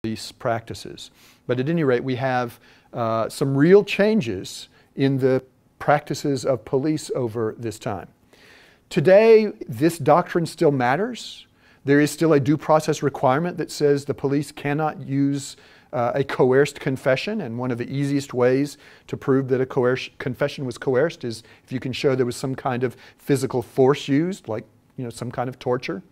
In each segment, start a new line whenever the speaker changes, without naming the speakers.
police practices. But at any rate, we have some real changes in the practices of police over this time. Today, this doctrine still matters. There is still a due process requirement that says the police cannot use a coerced confession, and one of the easiest ways to prove that a confession was coerced is if you can show there was some kind of physical force used, like some kind of torture.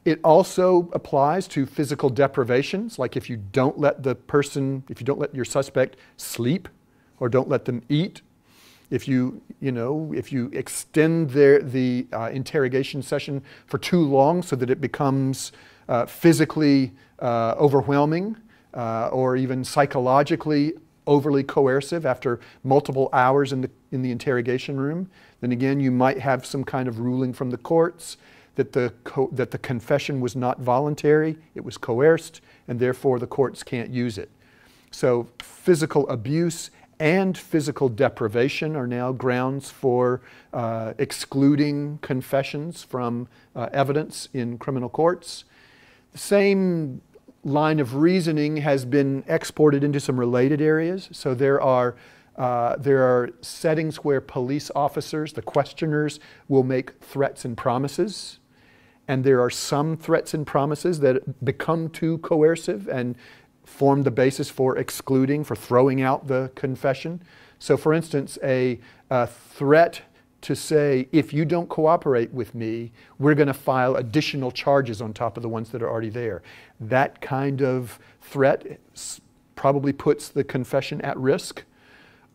It also applies to physical deprivations, like if you don't let your suspect sleep or don't let them eat. If you extend the interrogation session for too long so that it becomes physically overwhelming or even psychologically overly coercive after multiple hours in the interrogation room, then again you might have some kind of ruling from the courts that the confession was not voluntary, it was coerced, and therefore the courts can't use it. So physical abuse and physical deprivation are now grounds for excluding confessions from evidence in criminal courts. The same line of reasoning has been exported into some related areas. So there are settings where police officers, the questioners, will make threats and promises. And there are some threats and promises that become too coercive and form the basis for excluding, for throwing out the confession. So for instance, a threat to say, if you don't cooperate with me, we're going to file additional charges on top of the ones that are already there. That kind of threat probably puts the confession at risk.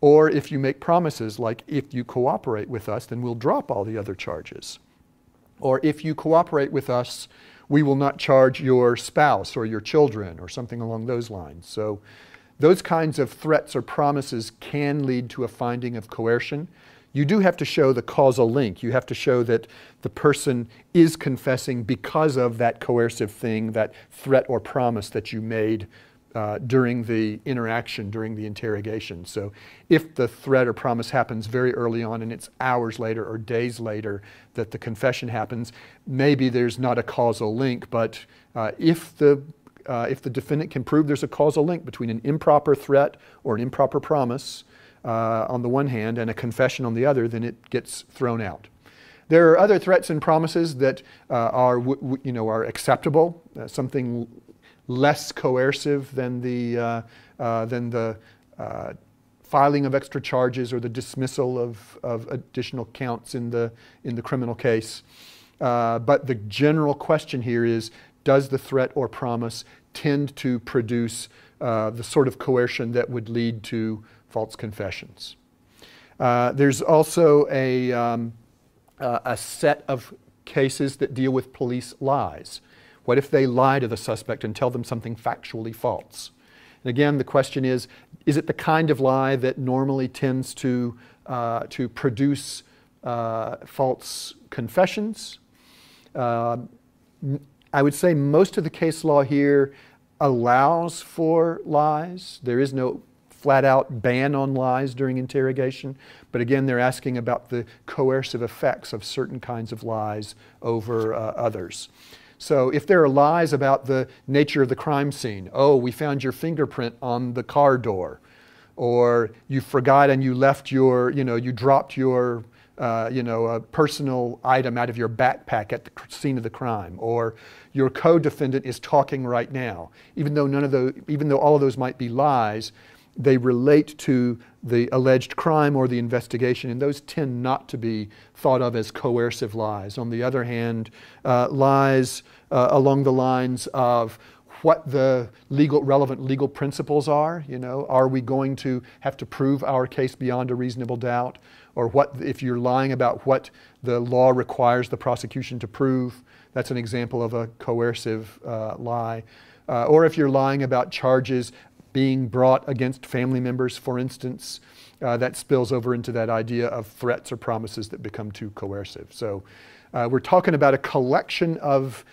Or if you make promises like, if you cooperate with us, then we'll drop all the other charges. Or if you cooperate with us, we will not charge your spouse or your children or something along those lines. So those kinds of threats or promises can lead to a finding of coercion. You do have to show the causal link. You have to show that the person is confessing because of that coercive thing, that threat or promise that you made during the interaction, during the interrogation. So if the threat or promise happens very early on and it's hours later or days later that the confession happens, maybe there's not a causal link, but if the defendant can prove there's a causal link between an improper threat or an improper promise on the one hand and a confession on the other, then it gets thrown out. There are other threats and promises that are acceptable, something less coercive than the filing of extra charges or the dismissal of additional counts in the criminal case. But the general question here is, does the threat or promise tend to produce the sort of coercion that would lead to false confessions? There's also a set of cases that deal with police lies. What if they lie to the suspect and tell them something factually false? And again, the question is it the kind of lie that normally tends to produce false confessions? I would say most of the case law here allows for lies. There is no flat-out ban on lies during interrogation, but again, they're asking about the coercive effects of certain kinds of lies over others. So if there are lies about the nature of the crime scene, oh, we found your fingerprint on the car door, or you forgot and you left you dropped your personal item out of your backpack at the scene of the crime, or your co-defendant is talking right now. Even though all of those might be lies, they relate to the alleged crime or the investigation, and those tend not to be thought of as coercive lies. On the other hand, lies along the lines of what the relevant legal principles are. Are we going to have to prove our case beyond a reasonable doubt? Or what if you're lying about what the law requires the prosecution to prove? That's an example of a coercive lie. Or if you're lying about charges being brought against family members, for instance, that spills over into that idea of threats or promises that become too coercive. So we're talking about a collection of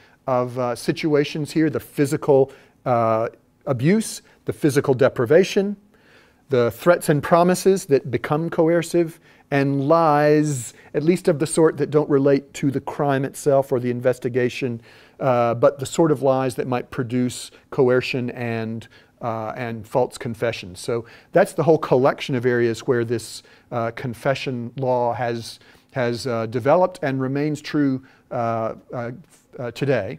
situations here: the physical abuse, the physical deprivation, the threats and promises that become coercive, and lies, at least of the sort that don't relate to the crime itself or the investigation, but the sort of lies that might produce coercion and false confessions. So that's the whole collection of areas where this confession law has developed and remains true today.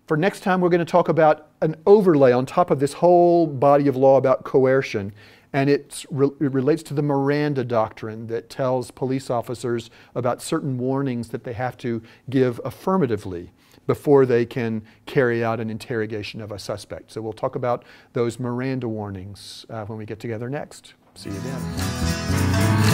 For next time, we're going to talk about an overlay on top of this whole body of law about coercion, and it relates to the Miranda doctrine that tells police officers about certain warnings that they have to give affirmatively before they can carry out an interrogation of a suspect. So we'll talk about those Miranda warnings when we get together next. See you then.